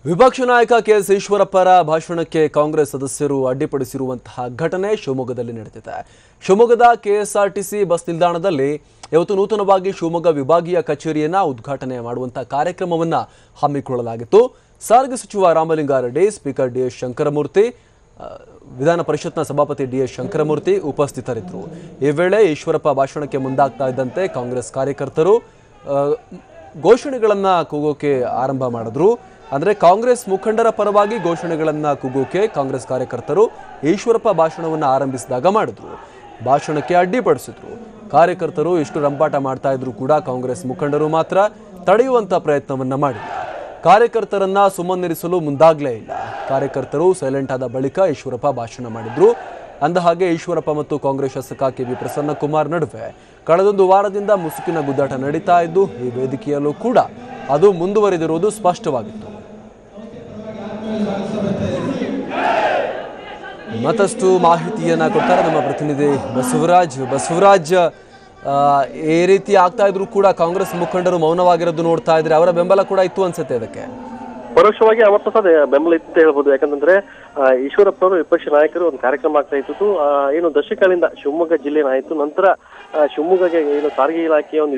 ವಿಪಕ್ಷ ನಾಯಕ ಕೆಎಸ್ ಈಶ್ವರಪ್ಪರ ಭಾಷಣಕ್ಕೆ ಕಾಂಗ್ರೆಸ್ ಸದಸ್ಯರು ಅಡ್ಡಿಪಡಿಸಿರುವಂತಹ ಘಟನೆ ಶಿವಮೊಗ್ಗದಲ್ಲಿ ನಡೆದಿದೆ. ಶಿವಮೊಗ್ಗದ ಕೆಎಸ್ಆರ್ಟಿಸಿ ಬಸ್ ನಿಲ್ದಾಣದಲ್ಲಿ ಇವತ್ತು ನೂತನವಾಗಿ ಶಿವಮೊಗ್ಗ ವಿಭಾಗೀಯ ಕಚೇರಿಯನ್ನು ಉದ್ಘಾಟನೆ ಮಾಡುವಂತಹ ಕಾರ್ಯಕ್ರಮವನ್ನು ಹಮ್ಮಿಕೊಳ್ಳಲಾಗಿತ್ತು. ಸಾರಿಗೆ ಸಚಿವ ರಾಮಲಿಂಗಾರೆಡ್ಡಿ, ಸ್ಪೀಕರ್ ಡಿಎಸ್ ಶಂಕರಮೂರ್ತಿ, ವಿಧಾನ ಪರಿಷತ್ನ ಸಭಾಪತಿ ಡಿಎಸ್ ಶಂಕರಮೂರ್ತಿ ಉಪಸ್ಥಿತರಿದ್ದರು. ಈ ವೇಳೆ ಈಶ್ವರಪ್ಪ ಭಾಷಣಕ್ಕೆ ಮುಂದಾಗ್ತಾ ಇದ್ದಂತೆ ಕಾಂಗ್ರೆಸ್ ಕಾರ್ಯಕರ್ತರು ಘೋಷಣೆಗಳನ್ನು ಕೂಗೋಕೆ ಆರಂಭ ಮಾಡಿದ್ರು. ಅಂದರೆ ಕಾಂಗ್ರೆಸ್ ಮುಖಂಡರ ಪರವಾಗಿ ಘೋಷಣೆಗಳನ್ನು ಕೂಗೋಕೆ ಕಾಂಗ್ರೆಸ್ ಕಾರ್ಯಕರ್ತರು ಈಶ್ವರಪ್ಪ ಭಾಷಣವನ್ನು ಆರಂಭಿಸಿದಾಗ ಮಾಡಿದ್ರು. ಭಾಷಣಕ್ಕೆ ಅಡ್ಡಿಪಡಿಸಿದ್ರು. ಕಾರ್ಯಕರ್ತರು ಇಷ್ಟು ರಂಪಾಟ ಮಾಡ್ತಾ ಇದ್ರು ಕೂಡ ಕಾಂಗ್ರೆಸ್ ಮುಖಂಡರು ಮಾತ್ರ ತಡೆಯುವಂಥ ಪ್ರಯತ್ನವನ್ನ ಮಾಡಿಲ್ಲ. ಕಾರ್ಯಕರ್ತರನ್ನ ಸುಮ್ಮನಿರಿಸಲು ಮುಂದಾಗಲೇ ಇಲ್ಲ. ಕಾರ್ಯಕರ್ತರು ಸೈಲೆಂಟ್ ಆದ ಬಳಿಕ ಈಶ್ವರಪ್ಪ ಭಾಷಣ ಮಾಡಿದ್ರು. ಅಂದಹಾಗೆ ಈಶ್ವರಪ್ಪ ಮತ್ತು ಕಾಂಗ್ರೆಸ್ ಶಾಸಕ ಕೆವಿ ಪ್ರಸನ್ನಕುಮಾರ್ ನಡುವೆ ಕಳೆದೊಂದು ವಾರದಿಂದ ಮುಸುಕಿನ ಗುದ್ದಾಟ ನಡೀತಾ ಇದ್ದು, ಈ ವೇದಿಕೆಯಲ್ಲೂ ಕೂಡ ಅದು ಮುಂದುವರೆದಿರುವುದು ಸ್ಪಷ್ಟವಾಗಿತ್ತು. ಮತ್ತಷ್ಟು ಮಾಹಿತಿಯನ್ನ ಕೊಡ್ತಾರೆ ನಮ್ಮ ಪ್ರತಿನಿಧಿ ಬಸವರಾಜ್. ಈ ರೀತಿ ಆಗ್ತಾ ಇದ್ರು ಕೂಡ ಕಾಂಗ್ರೆಸ್ ಮುಖಂಡರು ಮೌನವಾಗಿರೋದು ನೋಡ್ತಾ ಇದ್ರೆ ಅವರ ಬೆಂಬಲ ಕೂಡ ಇತ್ತು ಅನ್ಸುತ್ತೆ. ಅದಕ್ಕೆ ಪರೋಕ್ಷವಾಗಿ ಅವತ್ತು ಬೆಂಬಲ ಇತ್ತು ಅಂತ ಹೇಳ್ಬೋದು. ಯಾಕಂತಂದ್ರೆ ಈಶ್ವರಪ್ಪ ಅವರು ವಿಪಕ್ಷ ನಾಯಕರು ಒಂದು ಕಾರ್ಯಕ್ರಮ ಆಗ್ತಾ ಇತ್ತು. ಏನು ದಶಕಗಳಿಂದ ಶಿವಮೊಗ್ಗ ಜಿಲ್ಲೆನಾಯಿತು, ನಂತರ ಶಿವಮೊಗ್ಗಗೆ ಏನು ಸಾರಿಗೆ ಇಲಾಖೆಯ ಒಂದು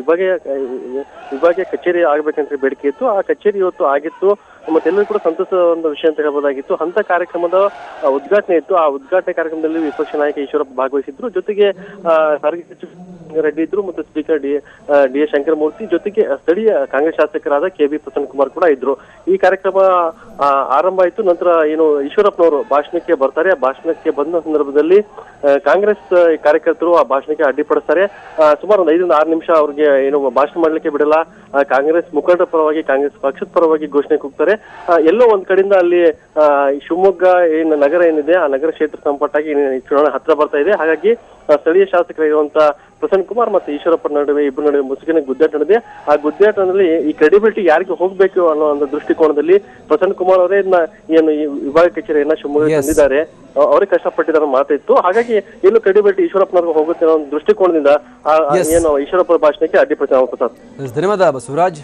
ವಿಭಾಗೀಯ ಕಚೇರಿ ಆಗ್ಬೇಕಂತ ಬೇಡಿಕೆ ಇತ್ತು. ಆ ಕಚೇರಿ ಇವತ್ತು ಆಗಿತ್ತು. ಮತ್ತೆಲ್ಲರೂ ಕೂಡ ಸಂತಸ ಒಂದು ವಿಷಯ ಅಂತ ಹೇಳ್ಬೋದಾಗಿತ್ತು. ಅಂತ ಕಾರ್ಯಕ್ರಮದ ಉದ್ಘಾಟನೆ ಇತ್ತು. ಆ ಉದ್ಘಾಟನೆ ಕಾರ್ಯಕ್ರಮದಲ್ಲಿ ವಿಪಕ್ಷ ನಾಯಕ ಈಶ್ವರಪ್ಪ ಭಾಗವಹಿಸಿದ್ರು. ಜೊತೆಗೆ ಸಾರಿಗೆ ಸಚಿವ ರೆಡ್ಡಿ ಇದ್ರು ಮತ್ತು ಸ್ಪೀಕರ್ ಡಿ.ಎಸ್. ಶಂಕರಮೂರ್ತಿ, ಜೊತೆಗೆ ಸ್ಥಳೀಯ ಕಾಂಗ್ರೆಸ್ ಶಾಸಕರಾದ ಕೆ.ಬಿ. ಪ್ರಸನ್ನಕುಮಾರ್ ಕೂಡ ಇದ್ರು. ಈ ಕಾರ್ಯಕ್ರಮ ಆರಂಭ ಆಯಿತು. ನಂತರ ಏನು ಈಶ್ವರಪ್ಪನವರು ಭಾಷಣಕ್ಕೆ ಬರ್ತಾರೆ. ಆ ಭಾಷಣಕ್ಕೆ ಬಂದ ಸಂದರ್ಭದಲ್ಲಿ ಕಾಂಗ್ರೆಸ್ ಕಾರ್ಯಕರ್ತರು ಆ ಭಾಷಣಕ್ಕೆ ಅಡ್ಡಿಪಡಿಸ್ತಾರೆ. ಸುಮಾರು ಒಂದು 5 ರಿಂದ 6 ನಿಮಿಷ ಅವ್ರಿಗೆ ಏನು ಭಾಷಣ ಮಾಡ್ಲಿಕ್ಕೆ ಬಿಡಲ್ಲ. ಕಾಂಗ್ರೆಸ್ ಮುಖಂಡರ ಪರವಾಗಿ, ಕಾಂಗ್ರೆಸ್ ಪಕ್ಷದ ಪರವಾಗಿ ಘೋಷಣೆ ಕೂಗ್ತಾರೆ. ಎಲ್ಲೋ ಒಂದ್ ಕಡೆಯಿಂದ ಅಲ್ಲಿ ಶಿವಮೊಗ್ಗ ಏನು ನಗರ ಏನಿದೆ, ಆ ನಗರ ಕ್ಷೇತ್ರ ಸಂಪಟ್ಟಾಗಿ ಚುನಾವಣೆ ಹತ್ರ ಬರ್ತಾ ಇದೆ. ಹಾಗಾಗಿ ಸ್ಥಳೀಯ ಶಾಸಕರಾಗಿರುವಂತ ಪ್ರಸನ್ನಕುಮಾರ್ ಮತ್ತು ಈಶ್ವರಪ್ಪ ನಡುವೆ ಇಬ್ಬರ ನಡುವೆ ಮುಸುಕಿನ ಗುದ್ದಾಟ ನಡೆದಿದೆ. ಆ ಗುದ್ದಾಟದಲ್ಲಿ ಈ ಕ್ರೆಡಿಬಿಲಿಟಿ ಯಾರಿಗೆ ಹೋಗ್ಬೇಕು ಅನ್ನೋ ಒಂದು ದೃಷ್ಟಿಕೋನದಲ್ಲಿ ಪ್ರಸನ್ನಕುಮಾರ್ ಅವರೇ ಏನು ಈ ವಿಭಾಗ ಕಚೇರಿಯನ್ನ ಶಿವಮೊಗ್ಗ ತಂದಿದ್ದಾರೆ, ಅವರೇ ಕಷ್ಟಪಟ್ಟಿದ್ದಾರೆ ಮಾತಿತ್ತು. ಹಾಗಾಗಿ ಎಲ್ಲೂ ಕ್ರೆಡಿಬಿಲಿಟಿ ಈಶ್ವರಪ್ಪನವ್ರಿಗೆ ಹೋಗುತ್ತೆ ಅನ್ನೋ ಒಂದು ದೃಷ್ಟಿಕೋನದಿಂದ ಏನು ಈಶ್ವರಪ್ಪ ಭಾಷಣಕ್ಕೆ ಅಡ್ಡಿಪಡಿಸಿದ. ಧನ್ಯವಾದ ಬಸವರಾಜ್.